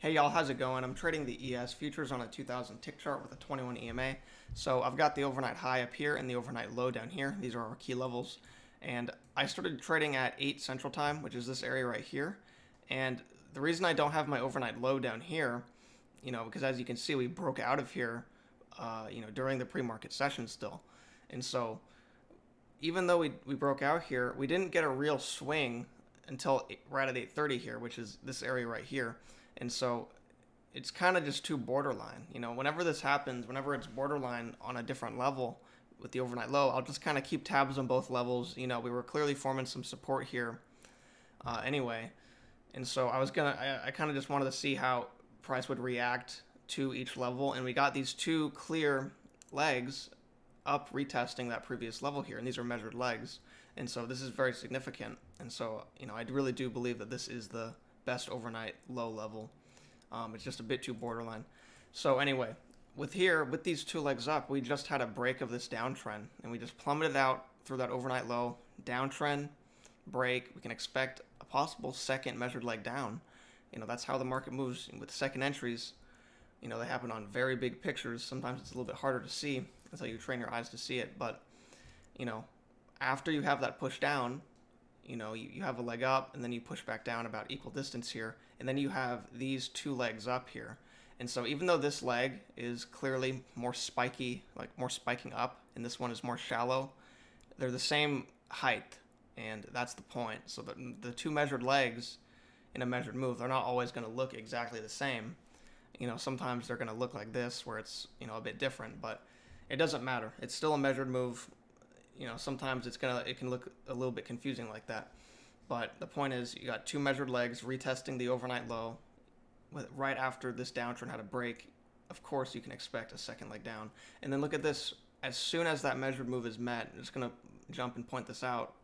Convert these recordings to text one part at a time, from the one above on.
Hey y'all, how's it going? I'm trading the ES futures on a 2000 tick chart with a 21 EMA. So I've got the overnight high up here and the overnight low down here. These are our key levels. And I started trading at 8 Central Time, which is this area right here. And the reason I don't have my overnight low down here, because as you can see, we broke out of here, during the pre-market session still. And so even though we broke out here, we didn't get a real swing until right at 8:30 here, which is this area right here. And so it's kind of just too borderline. Whenever this happens, whenever it's borderline on a different level with the overnight low, I'll just kind of keep tabs on both levels. We were clearly forming some support here anyway. And so I kind of just wanted to see how price would react to each level. And we got these two clear legs up retesting that previous level here. And these are measured legs. And so this is very significant. And so, I really do believe that this is the best overnight low level. It's just a bit too borderline. So anyway, with these two legs up, we just had a break of this downtrend, and we just plummeted out through that overnight low. Downtrend, break. We can expect a possible second measured leg down. That's how the market moves with second entries. They happen on very big pictures. Sometimes it's a little bit harder to see until you train your eyes to see it. But, after you have that push down, you have a leg up, and then you push back down about equal distance here, and then you have these two legs up here. And so even though this leg is clearly more spiky, like more spiking up, and this one is more shallow, they're the same height, and that's the point. So the two measured legs in a measured move, they're not always going to look exactly the same. Sometimes they're going to look like this, where it's a bit different, but it doesn't matter. It's still a measured move. Sometimes it can look a little bit confusing like that. But the point is, you got two measured legs retesting the overnight low. Right after this downtrend had a break, of course you can expect a second leg down. And then look at this. As soon as that measured move is met, I'm just going to jump and point this out.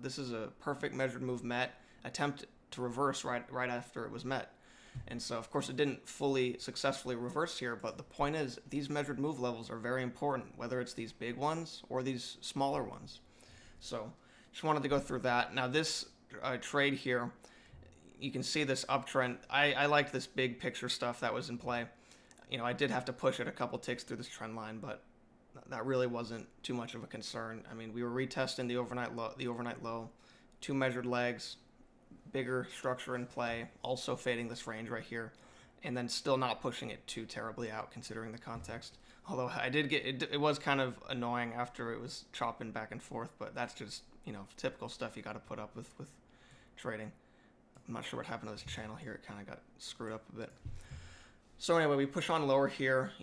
This is a perfect measured move met. Attempt to reverse right after it was met. And so, of course, it didn't fully successfully reverse here, but the point is these measured move levels are very important, whether it's these big ones or these smaller ones. So just wanted to go through that. Now, this trade here, you can see this uptrend. I liked this big picture stuff that was in play. I did have to push it a couple ticks through this trend line, but that really wasn't too much of a concern. I mean, we were retesting the overnight low, two measured legs, bigger structure in play, also fading this range right here, and then still not pushing it too terribly out considering the context. Although I did get it was kind of annoying after it was chopping back and forth, but that's just typical stuff you got to put up with trading. I'm not sure what happened to this channel here. It kind of got screwed up a bit. So anyway, we push on lower here.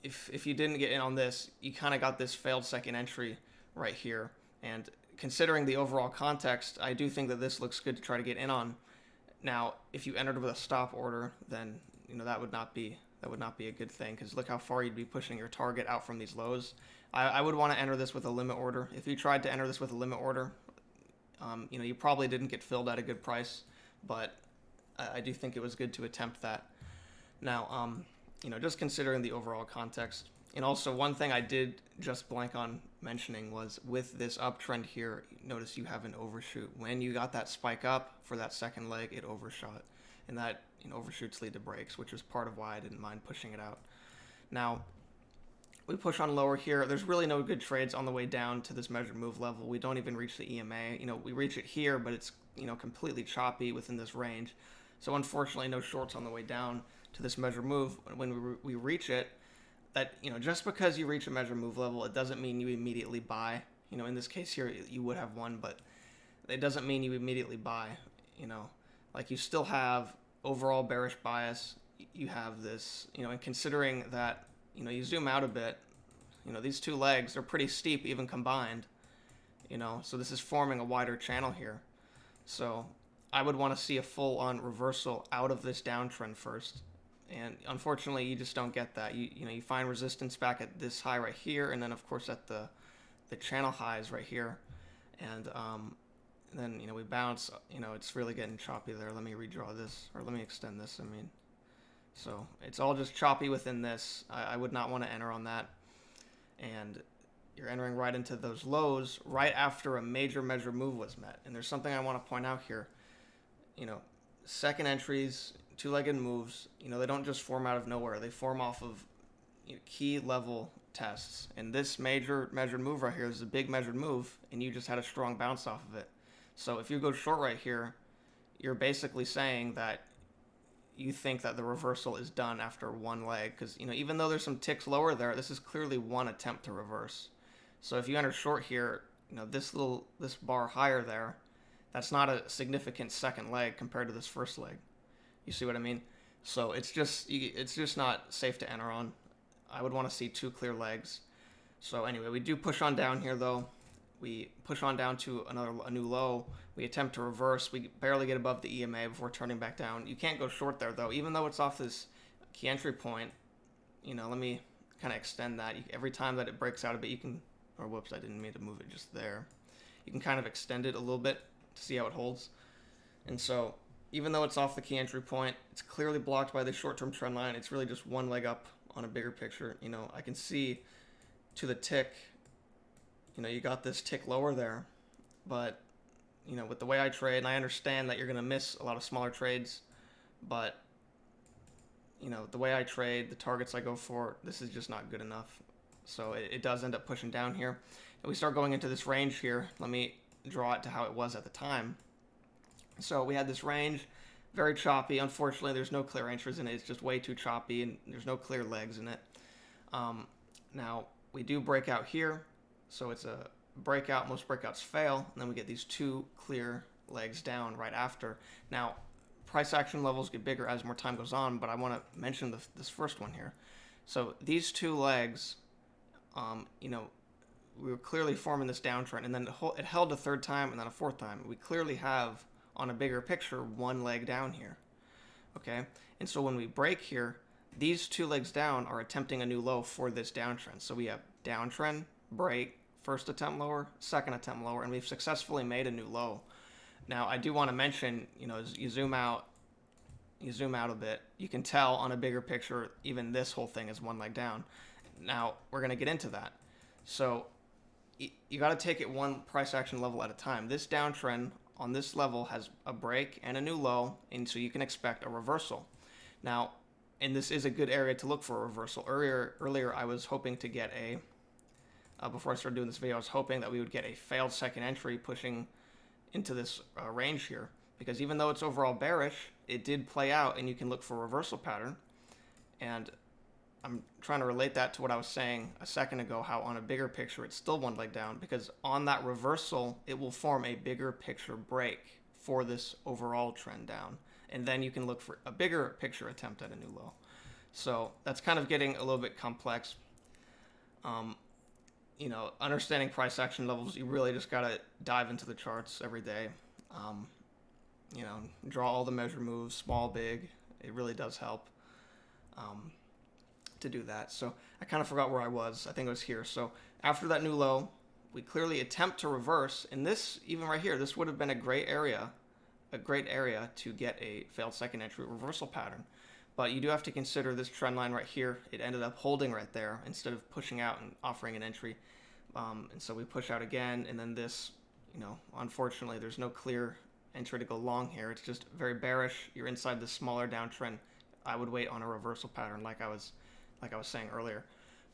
If you didn't get in on this, you kind of got this failed second entry right here. And considering the overall context, I do think that this looks good to try to get in on. Now, if you entered with a stop order, then that would not be a good thing, because look how far you'd be pushing your target out from these lows. I would want to enter this with a limit order. If you tried to enter this with a limit order, you probably didn't get filled at a good price, but I do think it was good to attempt that. Now, just considering the overall context. And also, one thing I did just blank on mentioning was with this uptrend here, notice you have an overshoot. When you got that spike up for that second leg, it overshot. And that overshoots lead to breaks, which is part of why I didn't mind pushing it out. Now, we push on lower here. There's really no good trades on the way down to this measured move level. We don't even reach the EMA. We reach it here, but it's completely choppy within this range. So unfortunately, no shorts on the way down to this measured move. When we reach it, that just because you reach a measured move level, it doesn't mean you immediately buy. In this case here, you would have won, but it doesn't mean you immediately buy. Like you still have overall bearish bias. You have this, and considering that you zoom out a bit, these two legs are pretty steep even combined. So this is forming a wider channel here. So I would want to see a full-on reversal out of this downtrend first. And unfortunately, you just don't get that. You find resistance back at this high right here, and then of course at the channel highs right here, and then we bounce. It's really getting choppy there. Let me redraw this, or let me extend this. So it's all just choppy within this. I would not want to enter on that, and you're entering right into those lows right after a major measure move was met. And there's something I want to point out here. Second entries two-legged moves, they don't just form out of nowhere. They form off of key level tests. And this major measured move right here is a big measured move, and you just had a strong bounce off of it. So if you go short right here, you're basically saying that you think that the reversal is done after one leg, because even though there's some ticks lower there, this is clearly one attempt to reverse. So if you enter short here, this bar higher there, that's not a significant second leg compared to this first leg. You see what I mean? So it's just not safe to enter on. I would want to see two clear legs. So anyway, we do push on down here though. We push on down to a new low. We attempt to reverse. We barely get above the EMA before turning back down. You can't go short there though, even though it's off this key entry point. Let me kind of extend that. Every time that it breaks out a bit, you can, or whoops, I didn't mean to move it just there. You can kind of extend it a little bit to see how it holds. And so even though it's off the key entry point, it's clearly blocked by the short-term trend line. It's really just one leg up on a bigger picture. I can see to the tick, you got this tick lower there, but with the way I trade, and I understand that you're going to miss a lot of smaller trades, but the way I trade, the targets I go for, this is just not good enough. So it does end up pushing down here. And we start going into this range here. Let me draw it to how it was at the time. So we had this range, very choppy. Unfortunately, there's no clear entries in it. It's just way too choppy, and there's no clear legs in it. Now, we do break out here. So it's a breakout. Most breakouts fail, and then we get these two clear legs down right after. Now, price action levels get bigger as more time goes on, but I want to mention this first one here. So these two legs, we were clearly forming this downtrend, and then it held a third time and then a fourth time. We clearly have, on a bigger picture, one leg down here. Okay? And so when we break here, these two legs down are attempting a new low for this downtrend. So we have downtrend, break, first attempt lower, second attempt lower, and we've successfully made a new low. Now, I do want to mention, as you zoom out a bit, you can tell on a bigger picture, even this whole thing is one leg down. Now, we're going to get into that. So you got to take it one price action level at a time. This downtrend on this level has a break and a new low, and so you can expect a reversal. Now, and this is a good area to look for a reversal. Earlier I was hoping to get before I started doing this video, I was hoping that we would get a failed second entry pushing into this range here, because even though it's overall bearish, it did play out, and you can look for a reversal pattern. And I'm trying to relate that to what I was saying a second ago, how on a bigger picture it's still one leg down, because on that reversal it will form a bigger picture break for this overall trend down, and then you can look for a bigger picture attempt at a new low. So that's kind of getting a little bit complex. Understanding price action levels, you really just got to dive into the charts every day. Draw all the measure moves, small, big. It really does help to do that. So I kind of forgot where I was. I think it was here. So after that new low, we clearly attempt to reverse. And this, even right here, this would have been a great area to get a failed second entry reversal pattern. But you do have to consider this trend line right here. It ended up holding right there instead of pushing out and offering an entry. And so we push out again, and then this, unfortunately, there's no clear entry to go long here. It's just very bearish. You're inside this smaller downtrend. I would wait on a reversal pattern like I was saying earlier.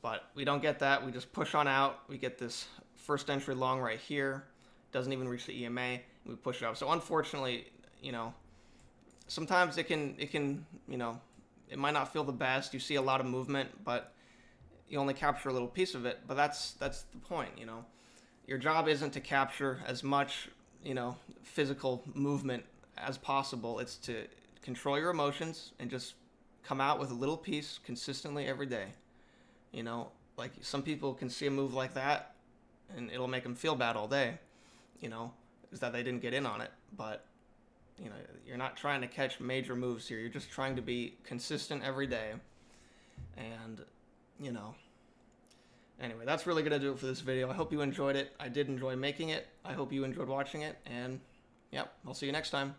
But we don't get that. We just push on out. We get this first entry long right here. Doesn't even reach the EMA. And we push it up. So unfortunately, sometimes it might not feel the best. You see a lot of movement, but you only capture a little piece of it. But that's the point, Your job isn't to capture as much, physical movement as possible. It's to control your emotions and just come out with a little piece consistently every day. Like some people can see a move like that and it'll make them feel bad all day, is that they didn't get in on it. But you're not trying to catch major moves here. You're just trying to be consistent every day. And, anyway, that's really going to do it for this video. I hope you enjoyed it. I did enjoy making it. I hope you enjoyed watching it. And, yep, I'll see you next time.